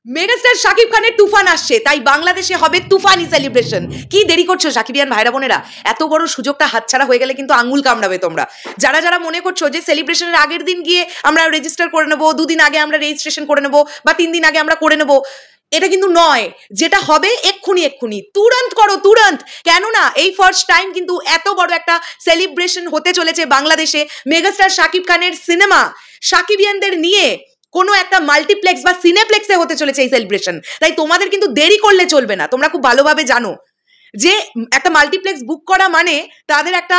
Megastar Shakib খানের তুফান আসছে, তাই বাংলাদেশে হবে তুফানি সেলিব্রেশন। কি দেরি করছো সাকিবিয়ান ভাইরা বোনেরা? এত বড় সুযোগটা হাতছাড়া হয়ে গেলে কিন্তু আঙুল কামড়াবে তোমরা। যারা যারা মনে করছো যে সেলিব্রেশনের আগের দিন গিয়ে আমরা রেজিস্টার করে নেবো, দুদিন আগে আমরা রেজিস্ট্রেশন করে নেবো, বা 3 দিন আগে আমরা করে নেবো, এটা কিন্তু নয়। যেটা হবে এক্ষুনি তুরন্ত করো, তুরন্ত। কেননা এই ফার্স্ট টাইম কিন্তু এত বড় একটা সেলিব্রেশন হতে চলেছে বাংলাদেশে। মেগাস্টার শাকিব খানের সিনেমা সাকিবিয়ানদের নিয়ে কোনো একটা মাল্টিপ্লেক্স বা সিনেপ্লেক্সে হতে চলেছে এই সেলিব্রেশন। তাই তোমাদের কিন্তু দেরি করলে চলবে না। তোমরা খুব ভালোভাবে জানো যে একটা মাল্টিপ্লেক্স বুক করা মানে তাদের একটা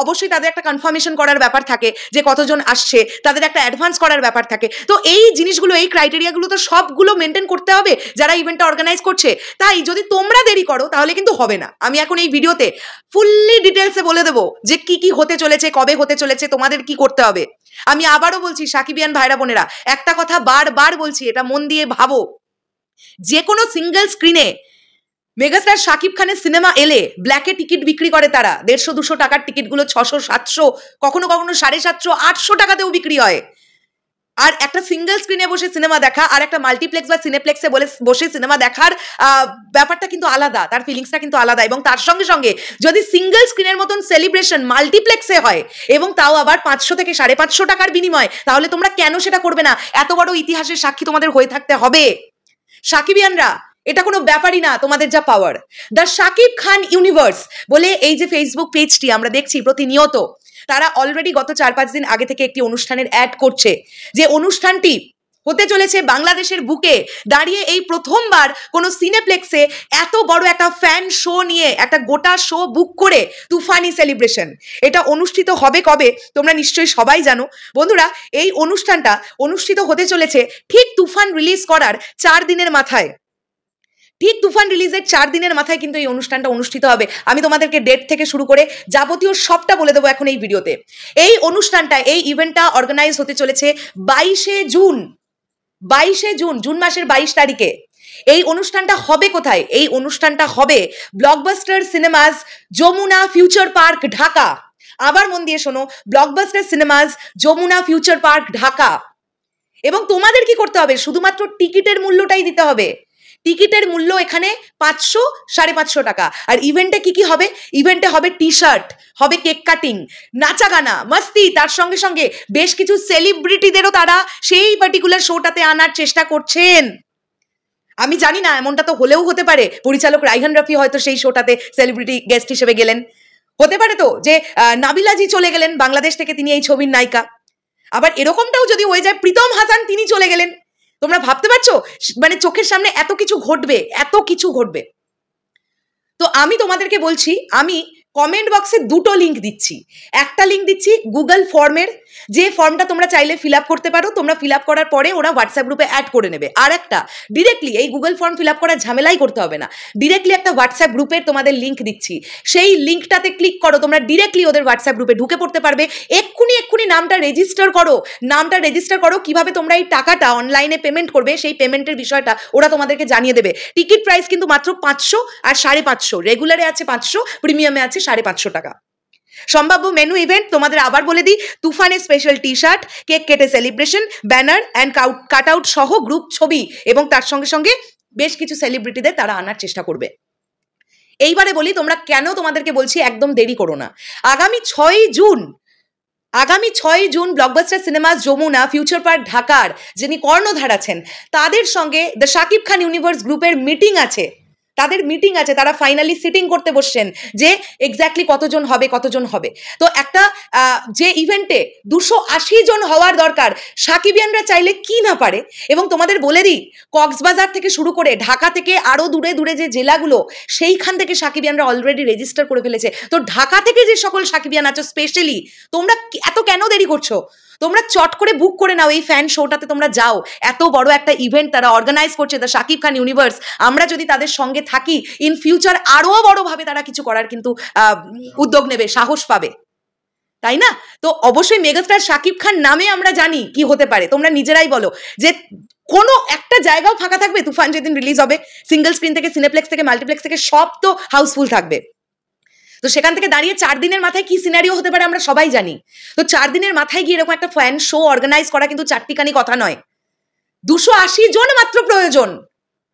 অবশ্যই তাদের একটা কনফার্মেশন করার ব্যাপার থাকে যে কতজন আসছে, তাদের একটা অ্যাডভান্স করার ব্যাপার থাকে। তো এই জিনিসগুলো, এই ক্রাইটেরিয়াগুলো তো সবগুলো মেনটেন করতে হবে যারা ইভেন্টটা অর্গানাইজ করছে। তাই যদি তোমরা দেরি করো তাহলে কিন্তু হবে না। আমি এখন এই ভিডিওতে ফুললি ডিটেলসে বলে দেবো যে কি কি হতে চলেছে, কবে হতে চলেছে, তোমাদের কি করতে হবে। আমি আবারও বলছি সাকিবিয়ান ভাইরা বোনেরা, একটা কথা বারবার বলছি, এটা মন দিয়ে ভাবো। যে কোনো সিঙ্গেল স্ক্রিনে মেগাস্টার শাকিব খানের সিনেমা এলে ব্ল্যাকে টিকিট বিক্রি করে তারা। 150-200 টাকার টিকিটগুলো 600-700, কখনো কখনো 750-800 টাকাতেও বিক্রি হয়। আর একটা সিঙ্গেল স্ক্রিনে বসে সিনেমা দেখা আর একটা মাল্টিপ্লেক্স বা সিনেপ্লেক্সে বসে সিনেমা দেখার ব্যাপারটা কিন্তু আলাদা, তার ফিলিংসটা কিন্তু আলাদা। এবং তার সঙ্গে সঙ্গে যদি সিঙ্গেল স্ক্রিনের মতন সেলিব্রেশন মাল্টিপ্লেক্সে হয় এবং তাও আবার 500 থেকে 550 টাকার বিনিময়, তাহলে তোমরা কেন সেটা করবে না? এত বড় ইতিহাসের সাক্ষী তোমাদের হয়ে থাকতে হবে সাকিবিয়ানরা। এটা কোনো ব্যাপারই না তোমাদের যা পাওয়ার। দ্য শাকিব খান ইউনিভার্স বলে এই যে ফেসবুক পেজটি আমরা দেখছি প্রতিনিয়ত, তারা অলরেডি গত 4-5 দিন আগে থেকে একটি অনুষ্ঠানের অ্যাড করছে, যে অনুষ্ঠানটি হতে চলেছে বাংলাদেশের বুকে দাঁড়িয়ে এই প্রথমবার কোনো সিনেপ্লেক্সে এত বড় একটা ফ্যান শো নিয়ে একটা গোটা শো বুক করে তুফানি সেলিব্রেশন। এটা অনুষ্ঠিত হবে কবে তোমরা নিশ্চয়ই সবাই জানো। বন্ধুরা, এই অনুষ্ঠানটা অনুষ্ঠিত হতে চলেছে ঠিক তুফান রিলিজ করার 4 দিনের মাথায়। ঠিক তুফান রিলিজের 4 দিনের মাথায় কিন্তু এই অনুষ্ঠানটা অনুষ্ঠিত হবে। আমি তোমাদেরকে ডেট থেকে শুরু করে যাবতীয় সবটা বলে দেবো এখন এই ভিডিওতে। এই অনুষ্ঠানটা, এই ইভেন্টটা অর্গানাইজ হতে চলেছে 22শে জুন, জুন মাসের 22 তারিখে। এই অনুষ্ঠানটা হবে কোথায়? এই অনুষ্ঠানটা হবে Blockbuster Cinemas, Jamuna Future Park, Dhaka. আবার মন দিয়ে শোনো, Blockbuster Cinemas, Jamuna Future Park, Dhaka. এবং তোমাদের কি করতে হবে? শুধুমাত্র টিকিটের মূল্যটাই দিতে হবে। টিকিটের মূল্য এখানে 500-550 টাকা। আর ইভেন্টে কি কি হবে? ইভেন্টে হবে টি শার্ট, হবে কেক কাটিং, নাচা গানা, মাস্তি। তার সঙ্গে সঙ্গে বেশ কিছু সেলিব্রিটিদেরও তারা সেই পার্টিকুলার শোটাতে আনার চেষ্টা করছেন। আমি জানি না, এমনটা তো হলেও হতে পারে পরিচালক রাইহান রাফি হয়তো সেই শোটাতে সেলিব্রিটি গেস্ট হিসেবে গেলেন। হতে পারে তো যে নাবিলাজি চলে গেলেন বাংলাদেশ থেকে, তিনি এই ছবির নায়িকা। আবার এরকমটাও যদি হয়ে যায় প্রীতম হাসান তিনি চলে গেলেন। তোমরা ভাবতে পারছো? মানে চোখের সামনে এত কিছু ঘটবে। তো আমি তোমাদেরকে বলছি, আমি কমেন্ট বক্সে 2টো লিঙ্ক দিচ্ছি। একটা লিঙ্ক দিচ্ছি গুগল ফর্মের, যে ফর্মটা তোমরা চাইলে ফিল আপ করতে পারো। তোমরা ফিল আপ করার পরে ওরা হোয়াটসঅ্যাপ গ্রুপে অ্যাড করে নেবে। আর একটা ডিরেক্টলি, এই গুগল ফর্ম ফিল আপ করার ঝামেলাই করতে হবে না, ডিরেক্টলি একটা হোয়াটসঅ্যাপ গ্রুপের তোমাদের লিঙ্ক দিচ্ছি। সেই লিঙ্কটাতে ক্লিক করো, তোমরা ডিরেক্টলি ওদের হোয়াটসঅ্যাপ গ্রুপে ঢুকে পড়তে পারবে। এক্ষুনি নামটা রেজিস্টার করো। কিভাবে তোমরা এই টাকাটা অনলাইনে পেমেন্ট করবে সেই পেমেন্টের বিষয়টা ওরা তোমাদেরকে জানিয়ে দেবে। টিকিট প্রাইস কিন্তু মাত্র 500 আর 550। রেগুলারে আছে 500, প্রিমিয়ামে আছে 550 টাকা। সম্ভাব্য মেনু ইভেন্ট তোমাদের আবার বলে দিই: তুফানের স্পেশাল টি শার্ট, কেক কেটে celebration, banner and cut out সহ গ্রুপ ছবি, এবং তার সঙ্গে সঙ্গে বেশ কিছু সেলিব্রিটিদের তারা আনার চেষ্টা করবে। এইবারে বলি তোমরা কেন তোমাদেরকে বলছি একদম দেরি করো না। আগামী 6 June Blockbuster Cinemas, Jamuna Future Park, ঢাকার যিনি কর্ণধার আছেন তাদের সঙ্গে দ্য শাকিব খান ইউনিভার্স গ্রুপের মিটিং আছে। তারা ফাইনালি সিটিং করতে বসছেন যে এক্স্যাক্টলি কতজন হবে। তো একটা যে ইভেন্টে 280 জন হওয়ার দরকার, সাকিবিয়ানরা চাইলে কি না পারে। এবং তোমাদের বলে দিই, কক্সবাজার থেকে শুরু করে ঢাকা থেকে আরো দূরে যে জেলাগুলো, সেইখান থেকে সাকিবিয়ানরা অলরেডি রেজিস্টার করে ফেলেছে। তো ঢাকা থেকে যে সকল সাকিবিয়ান আছো, স্পেশালি তোমরা এত কেন দেরি করছো? তোমরা চট করে বুক করে নাও, এই ফ্যান শোটাতে তোমরা যাও। এত বড় একটা ইভেন্ট তারা অর্গানাইজ করছে, দ্য শাকিব খান ইউনিভার্স। আমরা যদি তাদের সঙ্গে থাকি, ইন ফিউচার আরো বড়ভাবে তারা কিছু করার কিন্তু উদ্যোগ নেবে, সাহস পাবে, তাই না? তো অবশ্যই মেগাস্টার শাকিব খান নামে আমরা জানি কি হতে পারে। তোমরা নিজেরাই বলো যে কোনো একটা জায়গাও ফাঁকা থাকবে তুফান যেদিন রিলিজ হবে? সিঙ্গেল স্ক্রিন থেকে, সিনেপ্লেক্স থেকে, মাল্টিপ্লেক্স থেকে সব তো হাউসফুল থাকবে। তো সেখান থেকে দাঁড়িয়ে 4 দিনের মাথায় কি সিনারিও হতে পারে আমরা সবাই জানি। তো 4 দিনের মাথায় গিয়ে এরকম একটা ফ্যান শো অর্গানাইজ করা কিন্তু চারটিখানি কথা নয়। 280 জন মাত্র প্রয়োজন,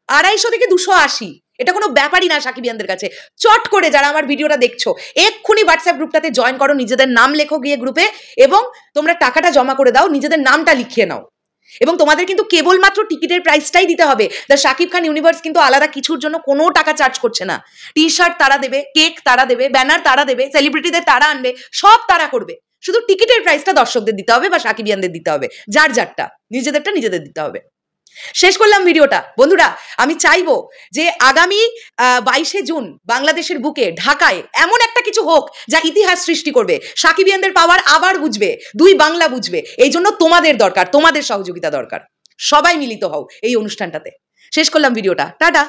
250 থেকে 280, এটা কোনো ব্যাপারই না সাকিবিয়ানদের কাছে। চট করে যারা আমার ভিডিওটা দেখছো এক্ষুনি হোয়াটসঅ্যাপ গ্রুপটাতে জয়েন করো, নিজেদের নাম লেখো গিয়ে গ্রুপে, এবং তোমরা টাকাটা জমা করে দাও, নিজেদের নামটা লিখিয়ে নাও। এবং তোমাদের কিন্তু কেবলমাত্র টিকিটের প্রাইসটাই দিতে হবে। দ্য শাকিব খান ইউনিভার্স কিন্তু আলাদা কিছুর জন্য কোনো টাকা চার্জ করছে না। টি শার্ট তারা দেবে, কেক তারা দেবে, ব্যানার তারা দেবে, সেলিব্রিটিদের তারা আনবে, সব তারা করবে। শুধু টিকিটের প্রাইসটা দর্শকদের দিতে হবে বা সাকিবিয়ানদের দিতে হবে, যার যারটা, নিজেদেরটা নিজেদের দিতে হবে। শেষ করলাম ভিডিওটা। বন্ধুরা, আমি চাইবো যে আগামী 22শে জুন বাংলাদেশের বুকে ঢাকায় এমন একটা কিছু হোক যা ইতিহাস সৃষ্টি করবে, সাকিবিয়ানদের পাওয়ার আবার বুঝবে, দুই বাংলা বুঝবে। এই জন্য তোমাদের দরকার, তোমাদের সহযোগিতা দরকার। সবাই মিলিত হও এই অনুষ্ঠানটাতে। শেষ করলাম ভিডিওটা, টাটা।